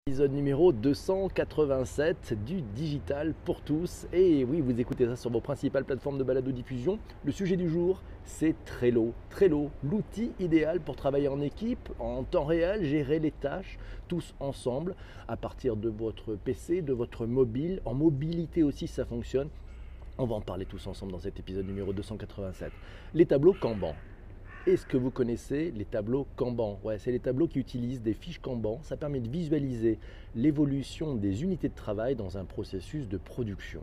Épisode numéro 287 du Digital pour tous. Et oui, vous écoutez ça sur vos principales plateformes de balado-diffusion. Le sujet du jour, c'est Trello. Trello, l'outil idéal pour travailler en équipe, en temps réel, gérer les tâches, tous ensemble, à partir de votre PC, de votre mobile. En mobilité aussi, ça fonctionne. On va en parler tous ensemble dans cet épisode numéro 287. Les tableaux Kanban. Est-ce que vous connaissez les tableaux Kanban? Ouais, c'est les tableaux qui utilisent des fiches Kanban. Ça permet de visualiser l'évolution des unités de travail dans un processus de production.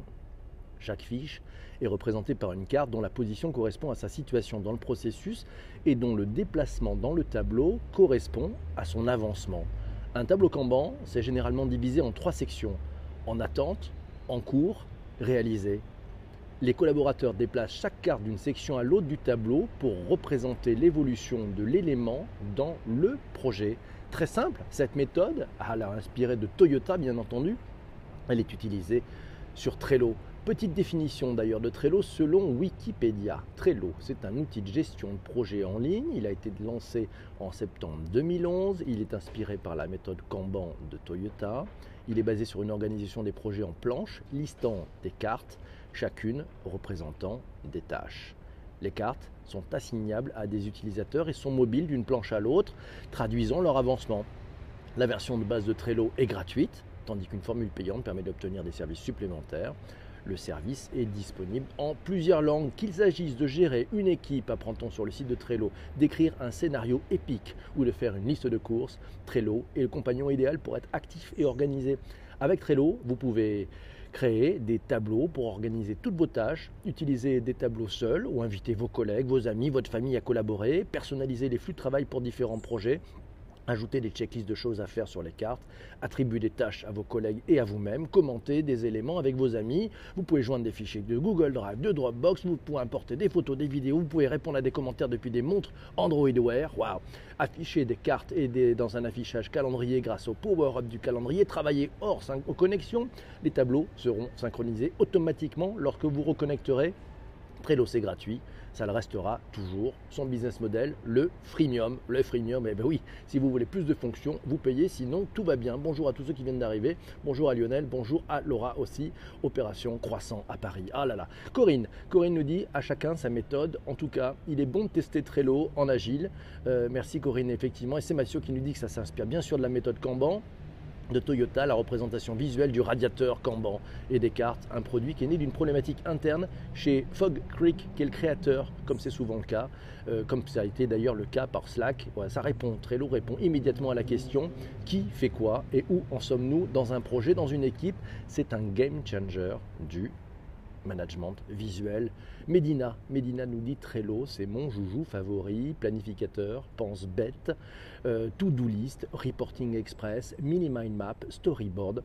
Chaque fiche est représentée par une carte dont la position correspond à sa situation dans le processus et dont le déplacement dans le tableau correspond à son avancement. Un tableau Kanban, c'est généralement divisé en 3 sections: en attente, en cours, réalisé. Les collaborateurs déplacent chaque carte d'une section à l'autre du tableau pour représenter l'évolution de l'élément dans le projet. Très simple, cette méthode, elle a inspiré de Toyota bien entendu, elle est utilisée sur Trello. Petite définition d'ailleurs de Trello selon Wikipédia. Trello, c'est un outil de gestion de projet en ligne. Il a été lancé en septembre 2011. Il est inspiré par la méthode Kanban de Toyota. Il est basé sur une organisation des projets en planches, listant des cartes, chacune représentant des tâches. Les cartes sont assignables à des utilisateurs et sont mobiles d'une planche à l'autre, traduisant leur avancement. La version de base de Trello est gratuite, tandis qu'une formule payante permet d'obtenir des services supplémentaires. Le service est disponible en plusieurs langues. Qu'il s'agisse de gérer une équipe, apprend-on sur le site de Trello, d'écrire un scénario épique ou de faire une liste de courses, Trello est le compagnon idéal pour être actif et organisé. Avec Trello, vous pouvez créer des tableaux pour organiser toutes vos tâches, utiliser des tableaux seuls ou inviter vos collègues, vos amis, votre famille à collaborer, personnaliser les flux de travail pour différents projets, ajouter des checklists de choses à faire sur les cartes, attribuer des tâches à vos collègues et à vous-même, commenter des éléments avec vos amis. Vous pouvez joindre des fichiers de Google Drive, de Dropbox, vous pouvez importer des photos, des vidéos, vous pouvez répondre à des commentaires depuis des montres Android Wear. Waouh! Afficher des cartes et dans un affichage calendrier grâce au power-up du calendrier, travailler hors connexion. Les tableaux seront synchronisés automatiquement lorsque vous reconnecterez. Trello, c'est gratuit, ça le restera toujours. Son business model, le freemium. Le freemium, eh bien oui, si vous voulez plus de fonctions, vous payez, sinon tout va bien. Bonjour à tous ceux qui viennent d'arriver. Bonjour à Lionel, bonjour à Laura aussi. Opération Croissant à Paris. Ah là là. Corinne nous dit à chacun sa méthode. En tout cas, il est bon de tester Trello en agile. Merci Corinne, effectivement. Et c'est Mathieu qui nous dit que ça s'inspire bien sûr de la méthode Kanban de Toyota, la représentation visuelle du radiateur Kanban et des cartes, un produit qui est né d'une problématique interne chez Fog Creek, qui est le créateur, comme c'est souvent le cas, comme ça a été d'ailleurs le cas par Slack. Voilà, ça répond, Trello répond immédiatement à la question: qui fait quoi et où en sommes-nous dans un projet, dans une équipe? C'est un game changer du management visuel. Medina nous dit Trello, c'est mon joujou favori, planificateur, pense bête, to-do list, reporting express, mini mind map, storyboard.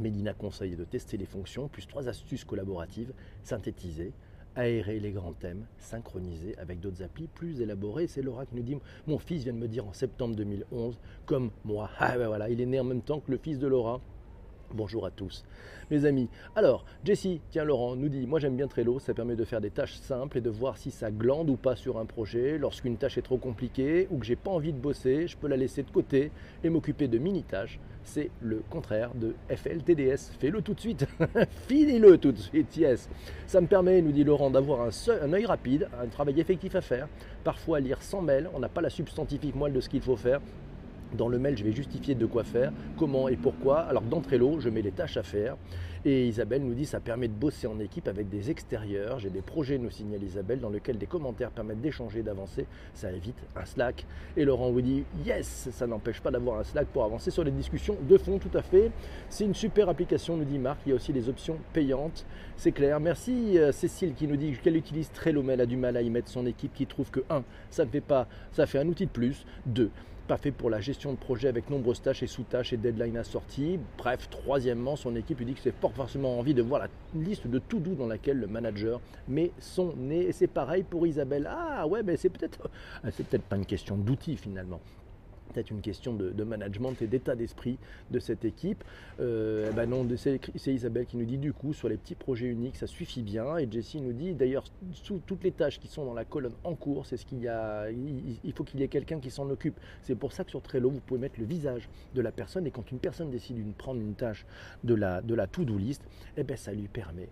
Medina conseille de tester les fonctions, plus 3 astuces collaboratives, synthétiser, aérer les grands thèmes, synchroniser avec d'autres applis plus élaborés. C'est Laura qui nous dit: mon fils vient de me dire en septembre 2011, comme moi. Ah ben voilà, il est né en même temps que le fils de Laura. Bonjour à tous mes amis. Alors Jessie, tiens Laurent, nous dit: moi j'aime bien Trello, ça permet de faire des tâches simples et de voir si ça glande ou pas sur un projet. Lorsqu'une tâche est trop compliquée ou que j'ai pas envie de bosser, je peux la laisser de côté et m'occuper de mini-tâches. C'est le contraire de FLTDS. Fais-le tout de suite. Finis-le tout de suite, yes. Ça me permet, nous dit Laurent, d'avoir un œil rapide, un travail effectif à faire. Parfois lire 100 mails, on n'a pas la substantifique moelle de ce qu'il faut faire. Dans le mail, je vais justifier de quoi faire, comment et pourquoi. Alors que dans Trello, je mets les tâches à faire. Et Isabelle nous dit: ça permet de bosser en équipe avec des extérieurs. J'ai des projets, nous signale Isabelle, dans lesquels des commentaires permettent d'échanger, d'avancer. Ça évite un Slack. Et Laurent vous dit: yes, ça n'empêche pas d'avoir un Slack pour avancer sur les discussions de fond, tout à fait. C'est une super application, nous dit Marc. Il y a aussi des options payantes, c'est clair. Merci Cécile qui nous dit qu'elle utilise Trello, mais elle a du mal à y mettre son équipe, qui trouve que 1, ça fait un outil de plus. 2, pas fait pour la gestion de projet avec nombreuses tâches et sous-tâches et deadlines assorties. Bref, troisièmement, son équipe lui dit que c'est pas forcément envie de voir la liste de to-do dans laquelle le manager met son nez. Et c'est pareil pour Isabelle. Ah ouais, mais c'est peut-être pas une question d'outils finalement. peut-être une question de management et d'état d'esprit de cette équipe. Ben non, c'est Isabelle qui nous dit du coup sur les petits projets uniques ça suffit bien, et Jessie nous dit d'ailleurs sous toutes les tâches qui sont dans la colonne en cours, c'est ce qu'il y a, il faut qu'il y ait quelqu'un qui s'en occupe. C'est pour ça que sur Trello vous pouvez mettre le visage de la personne, et quand une personne décide de prendre une tâche de la to-do list, eh ben ça lui permet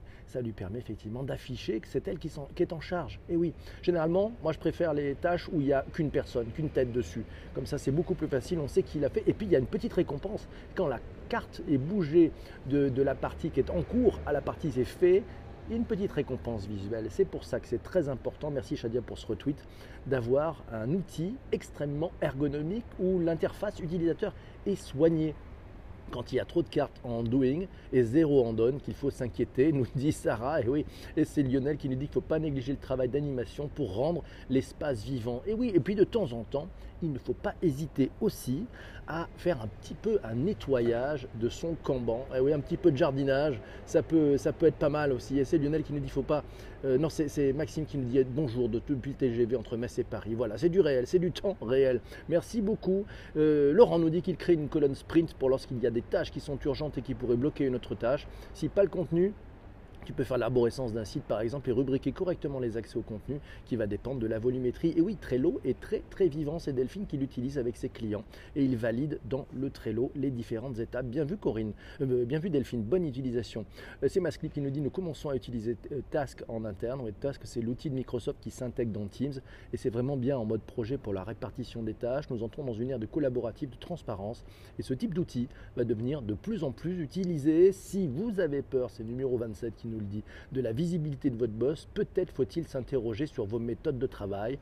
effectivement d'afficher que c'est elle qui est en charge. Et oui, généralement moi je préfère les tâches où il n'y a qu'une personne, qu'une tête dessus, comme ça c'est beaucoup plus facile, on sait qui l'a fait, et puis il y a une petite récompense quand la carte est bougée de la partie qui est en cours à la partie c'est fait, il y a une petite récompense visuelle. C'est pour ça que c'est très important, merci Shadia pour ce retweet, d'avoir un outil extrêmement ergonomique où l'interface utilisateur est soignée. Quand il y a trop de cartes en doing et zéro en done, qu'il faut s'inquiéter, nous dit Sarah. Et oui, et c'est Lionel qui nous dit qu'il ne faut pas négliger le travail d'animation pour rendre l'espace vivant. Et oui, et puis de temps en temps, il ne faut pas hésiter aussi à faire un petit peu un nettoyage de son Kanban. Et oui, un petit peu de jardinage, ça peut être pas mal aussi. Et c'est Lionel qui nous dit qu'il ne faut pas... non, c'est Maxime qui nous dit bonjour depuis le TGV entre Metz et Paris. Voilà, c'est du réel, c'est du temps réel. Merci beaucoup. Laurent nous dit qu'il crée une colonne sprint pour lorsqu'il y a des tâches qui sont urgentes et qui pourraient bloquer une autre tâche. Si pas le contenu, tu peux faire l'arborescence d'un site par exemple et rubriquer correctement les accès au contenu qui va dépendre de la volumétrie. Et oui, Trello est très vivant, c'est Delphine qui l'utilise avec ses clients et il valide dans le Trello les différentes étapes. Bien vu Corinne, bien vu Delphine, bonne utilisation. C'est Masclip qui nous dit nous commençons à utiliser Task en interne. Oui, Task c'est l'outil de Microsoft qui s'intègre dans Teams et c'est vraiment bien en mode projet pour la répartition des tâches. Nous entrons dans une ère de collaboratif, de transparence et ce type d'outil va devenir de plus en plus utilisé. Si vous avez peur, c'est numéro 27 qui nous le dit, de la visibilité de votre boss, peut-être faut-il s'interroger sur vos méthodes de travail.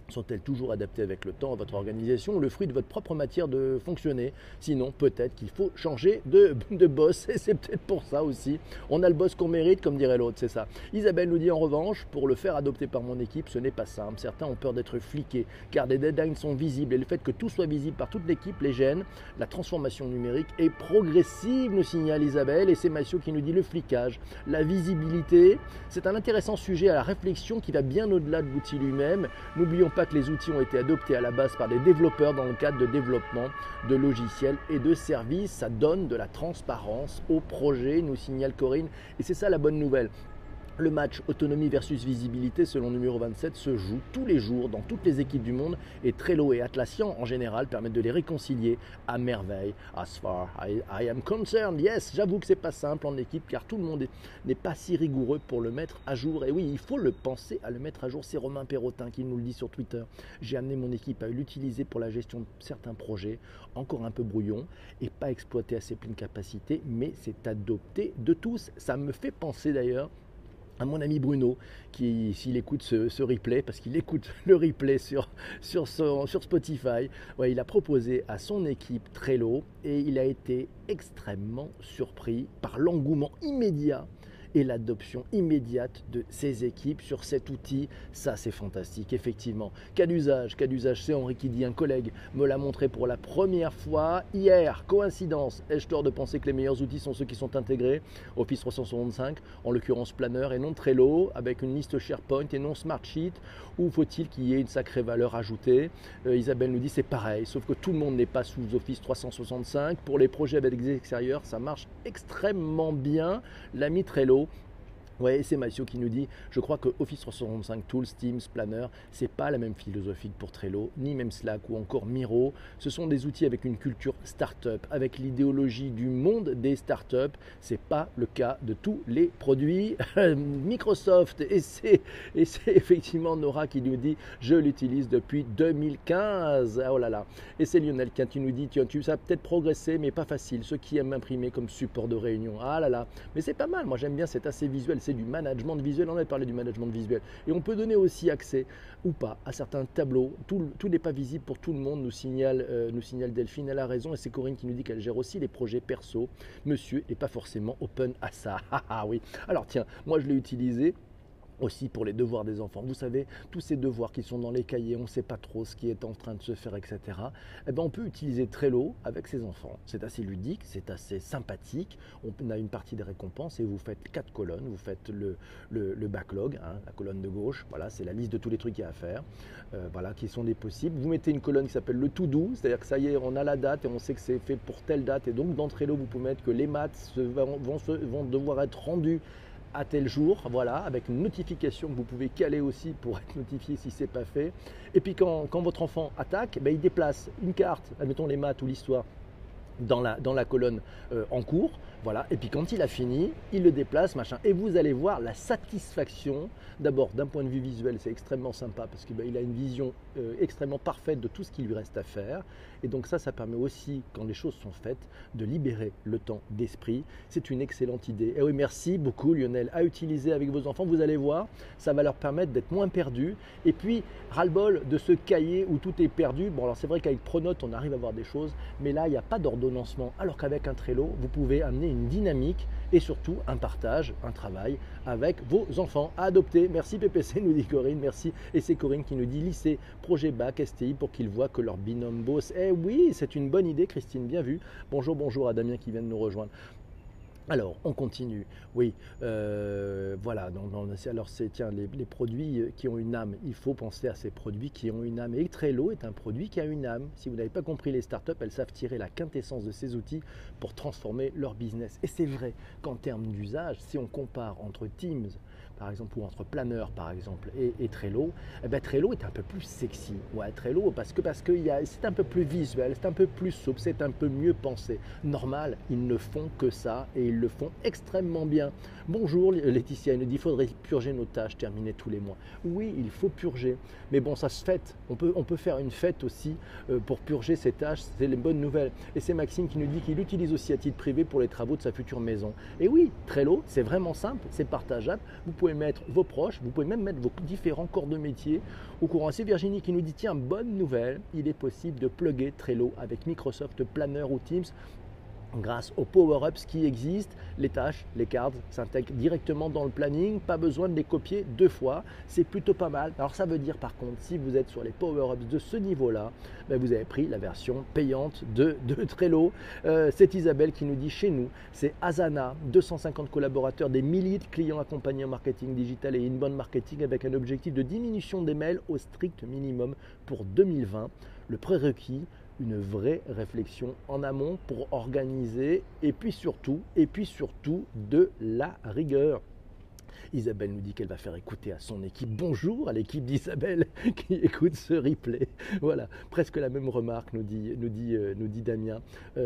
Sont-elles toujours adaptées avec le temps à votre organisation ou le fruit de votre propre matière de fonctionner? Sinon, peut-être qu'il faut changer de boss et c'est peut-être pour ça aussi. On a le boss qu'on mérite, comme dirait l'autre, c'est ça. Isabelle nous dit en revanche, pour le faire adopter par mon équipe, ce n'est pas simple. Certains ont peur d'être fliqués car des deadlines sont visibles et le fait que tout soit visible par toute l'équipe les gêne. La transformation numérique est progressive, nous signale Isabelle, et c'est Massio qui nous dit le flicage, la visibilité. C'est un intéressant sujet à la réflexion qui va bien au-delà de l'outil lui-même. N'oublions pas que les outils ont été adoptés à la base par des développeurs dans le cadre de développement de logiciels et de services. Ça donne de la transparence au projet, nous signale Corinne, et c'est ça la bonne nouvelle. Le match autonomie versus visibilité selon numéro 27 se joue tous les jours dans toutes les équipes du monde et Trello et Atlassian en général permettent de les réconcilier à merveille. As far I am concerned, yes, j'avoue que c'est pas simple en équipe car tout le monde n'est pas si rigoureux pour le mettre à jour. Et oui, il faut le penser à le mettre à jour. C'est Romain Perrotin qui nous le dit sur Twitter. J'ai amené mon équipe à l'utiliser pour la gestion de certains projets, encore un peu brouillon et pas exploité à ses pleines capacités, mais c'est adopté de tous. Ça me fait penser d'ailleurs à mon ami Bruno, qui s'il écoute ce replay, parce qu'il écoute le replay sur Spotify, ouais, il a proposé à son équipe Trello et il a été extrêmement surpris par l'engouement immédiat et l'adoption immédiate de ses équipes sur cet outil. Ça, c'est fantastique, effectivement. Cas d'usage, c'est Henri qui dit, un collègue me l'a montré pour la première fois hier. Coïncidence, ai-je tort de penser que les meilleurs outils sont ceux qui sont intégrés Office 365, en l'occurrence Planner et non Trello, avec une liste SharePoint et non Smartsheet, ou faut-il qu'il y ait une sacrée valeur ajoutée Isabelle nous dit c'est pareil, sauf que tout le monde n'est pas sous Office 365. Pour les projets avec des extérieurs, ça marche extrêmement bien. L'ami Trello. Ouais, c'est Massio qui nous dit, je crois que Office 365 Tools, Teams, Planner, c'est pas la même philosophie que pour Trello, ni même Slack ou encore Miro. Ce sont des outils avec une culture start-up, avec l'idéologie du monde des start-up. C'est pas le cas de tous les produits Microsoft. Et c'est effectivement Nora qui nous dit, je l'utilise depuis 2015. Oh là là. Et c'est Lionel qui nous dit, ça a peut-être progressé, mais pas facile. Ceux qui aiment imprimer comme support de réunion. Ah là là. Mais c'est pas mal. Moi j'aime bien, c'est assez visuel. C'est du management visuel, on avait parlé du management visuel. Et on peut donner aussi accès ou pas à certains tableaux. Tout n'est pas visible pour tout le monde, nous signale Delphine. Elle a raison et c'est Corinne qui nous dit qu'elle gère aussi les projets perso. Monsieur n'est pas forcément open à ça. Ah oui. Alors tiens, moi je l'ai utilisé. Aussi pour les devoirs des enfants. Vous savez, tous ces devoirs qui sont dans les cahiers, on ne sait pas trop ce qui est en train de se faire, etc. Eh ben, on peut utiliser Trello avec ses enfants. C'est assez ludique, c'est assez sympathique. On a une partie des récompenses et vous faites 4 colonnes. Vous faites le backlog, hein, la colonne de gauche. Voilà, c'est la liste de tous les trucs qu'il y a à faire. Voilà, qui sont des possibles. Vous mettez une colonne qui s'appelle le to-do, c'est-à-dire que ça y est, on a la date et on sait que c'est fait pour telle date. Et donc dans Trello, vous pouvez mettre que les maths vont devoir être rendus à tel jour, voilà, avec une notification que vous pouvez caler aussi pour être notifié si ce n'est pas fait. Et puis quand votre enfant attaque, ben, il déplace une carte, admettons les maths ou l'histoire, dans la colonne en cours, voilà, et puis quand il a fini, il le déplace, machin, et vous allez voir la satisfaction, d'abord d'un point de vue visuel, c'est extrêmement sympa, parce qu'il a une vision extrêmement parfaite de tout ce qui lui reste à faire, et donc ça permet aussi, quand les choses sont faites, de libérer le temps d'esprit. C'est une excellente idée. Et oui, merci beaucoup Lionel, à utiliser avec vos enfants, vous allez voir, ça va leur permettre d'être moins perdus, et puis ras-le-bol de ce cahier où tout est perdu. Bon, alors c'est vrai qu'avec Pronote, on arrive à voir des choses, mais là, il n'y a pas d'ordonnancement, alors qu'avec un Trello, vous pouvez amener une dynamique et surtout un partage, un travail avec vos enfants à adopter. Merci PPC, nous dit Corinne, merci. Et c'est Corinne qui nous dit lycée, projet bac, STI pour qu'ils voient que leur binôme bosse. Eh oui, c'est une bonne idée Christine, bien vu. Bonjour, bonjour à Damien qui vient de nous rejoindre. Alors, on continue. Oui, voilà. Alors, tiens, les produits qui ont une âme. Il faut penser à ces produits qui ont une âme. Et Trello est un produit qui a une âme. Si vous n'avez pas compris, les startups, elles savent tirer la quintessence de ces outils pour transformer leur business. Et c'est vrai qu'en termes d'usage, si on compare entre Teams, par exemple, ou entre Planner, par exemple, et Trello, eh ben, Trello est un peu plus sexy. Ouais, Trello, parce que c'est un peu plus visuel, c'est un peu plus souple, c'est un peu mieux pensé. Normal, ils ne font que ça et ils le font extrêmement bien. Bonjour Laetitia, elle nous dit qu'il faudrait purger nos tâches terminées tous les mois. Oui, il faut purger, mais bon, ça se fête. On peut faire une fête aussi pour purger ces tâches, c'est les bonnes nouvelles. Et c'est Maxime qui nous dit qu'il utilise aussi à titre privé pour les travaux de sa future maison. Et oui, Trello, c'est vraiment simple, c'est partageable. Vous pouvez mettre vos proches, vous pouvez même mettre vos différents corps de métier au courant. C'est Virginie qui nous dit, tiens, bonne nouvelle, il est possible de plugger Trello avec Microsoft Planner ou Teams. Grâce aux power-ups qui existent, les tâches, les cards s'intègrent directement dans le planning, pas besoin de les copier 2 fois, c'est plutôt pas mal. Alors ça veut dire par contre, si vous êtes sur les power-ups de ce niveau-là, ben vous avez pris la version payante de Trello. C'est Isabelle qui nous dit chez nous, c'est Asana, 250 collaborateurs, des milliers de clients accompagnés en marketing digital et inbound marketing avec un objectif de diminution des mails au strict minimum pour 2020. Le prérequis, une vraie réflexion en amont pour organiser et puis surtout de la rigueur. Isabelle nous dit qu'elle va faire écouter à son équipe. Bonjour à l'équipe d'Isabelle qui écoute ce replay. Voilà, presque la même remarque, nous dit Damien.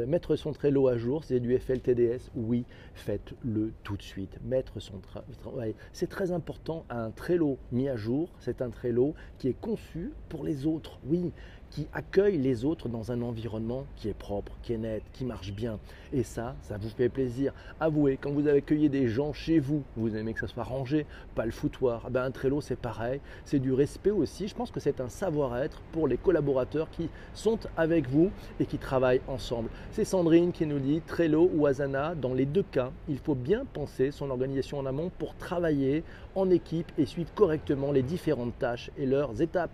Mettre son Trello à jour, c'est du FLTDS. Oui, faites-le tout de suite. Mettre son travail, c'est très important. Un Trello mis à jour, c'est un Trello qui est conçu pour les autres. Oui, qui accueille les autres dans un environnement qui est propre, qui est net, qui marche bien. Et ça vous fait plaisir. Avouez, quand vous accueillez des gens chez vous, vous aimez que ça soit rangé, pas le foutoir. Ben, un Trello, c'est pareil. C'est du respect aussi. Je pense que c'est un savoir-être pour les collaborateurs qui sont avec vous et qui travaillent ensemble. C'est Sandrine qui nous dit Trello ou Asana. Dans les deux cas, il faut bien penser son organisation en amont pour travailler en équipe et suivre correctement les différentes tâches et leurs étapes.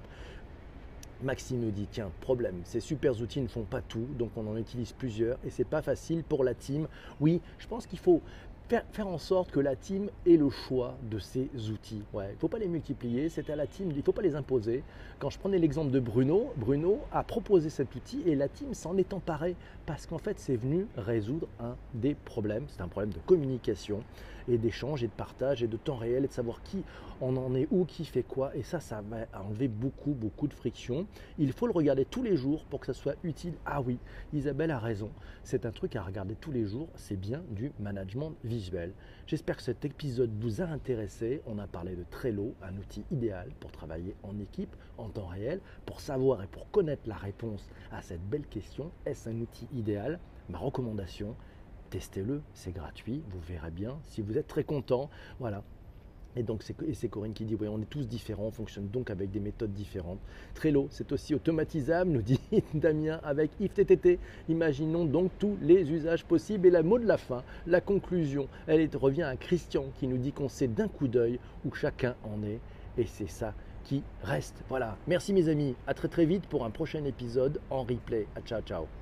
Maxime nous dit, tiens, problème, ces super outils ne font pas tout, donc on en utilise plusieurs et c'est pas facile pour la team. Oui, je pense qu'il faut faire en sorte que la team ait le choix de ces outils. Ouais, il ne faut pas les multiplier, c'est à la team, il ne faut pas les imposer. Quand je prenais l'exemple de Bruno a proposé cet outil et la team s'en est emparée parce qu'en fait c'est venu résoudre un des problèmes. C'est un problème de communication et d'échange et de partage et de temps réel et de savoir qui on en est où, qui fait quoi. Et ça va enlever beaucoup de friction. Il faut le regarder tous les jours pour que ça soit utile. Ah oui, Isabelle a raison. C'est un truc à regarder tous les jours. C'est bien du management visuel. J'espère que cet épisode vous a intéressé. On a parlé de Trello, un outil idéal pour travailler en équipe, en temps réel, pour savoir et pour connaître la réponse à cette belle question. Est-ce un outil idéal? Ma recommandation, testez-le, c'est gratuit, vous verrez bien si vous êtes très content. Voilà. Et donc c'est Corinne qui dit oui, on est tous différents, on fonctionne donc avec des méthodes différentes. Trello, c'est aussi automatisable, nous dit Damien avec IFTTT. Imaginons donc tous les usages possibles. Et le mot de la fin, la conclusion, revient à Christian qui nous dit qu'on sait d'un coup d'œil où chacun en est. Et c'est ça qui reste. Voilà. Merci mes amis. À très très vite pour un prochain épisode en replay. Ciao ciao.